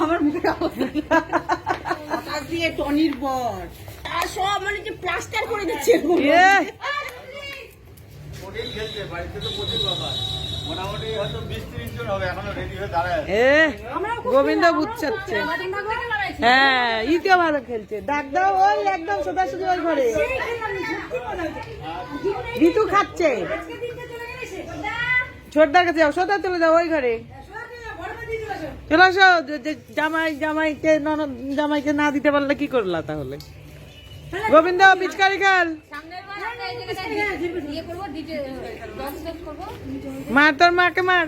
আমার মুখে দিয়ে টনির বর সব মানে যে প্লাস্টার করে দিচ্ছে গোবিন্দ বুঝছে। হ্যাঁ ইতিও ভালো খেলছে। ডাক দাও ওই একদম সোজাসুজি ওই ঘরে। ঋতু খাচ্ছে। ছোটদার কাছে যাও, সোজা চলে যাও ওই ঘরে। চলে আসো। জামাইকে না দিতে পারলে কি করলা তাহলে? গোবিন্দ পিচকারি খেল। মার তোর মাকে মার।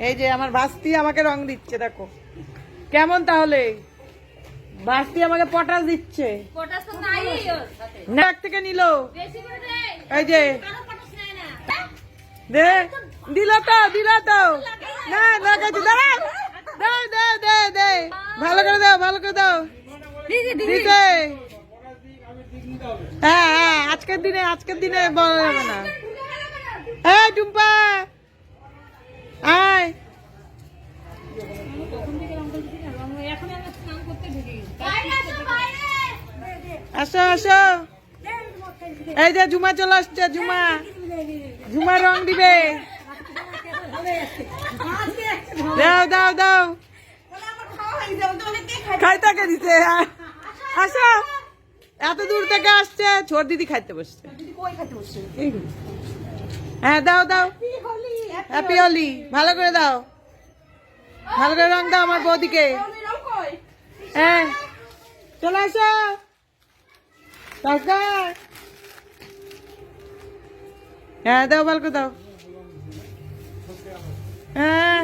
এই যে আমার ভাস্তি আমাকে রং দিচ্ছে, দেখো কেমন তাহলে। ভাস্তি আমাকে পটাশ দিচ্ছে। নাক থেকে নিল। এই যে দে দিল তো না লাগাইছে। দাঁড়াও দাও দাও দাও দে ভালো করে দাও, ভালো করে দাও। দিতে হ্যাঁ হ্যাঁ আজকের দিনে বলা যাবে না। হ্যাঁ টুম্পা আয়। আসো আসো। এই যে ঝুমা চলে আসছে। ঝুমা রং দিবে। দাও দাও দাও। খাইতে দিতে। আসো এত দূর থেকে আসছে। ছোট দিদি খাইতে বসছে। হ্যাঁ দাও দাও। হ্যাপি হোলি। ভালো করে দাও, ভালো করে রং দাও আমার বৌদিকে। হ্যাঁ চলে আসো। হ্যাঁ দাও, ভালো করে দাও। হ্যাঁ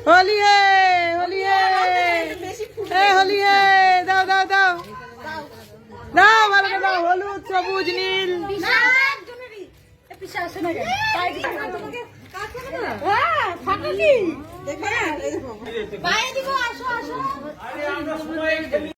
হোলি হে হোলি হে হোলি হে। দাও দাও দাও দাও, ভালো করে দাও। হলুদ সবুজ নীল।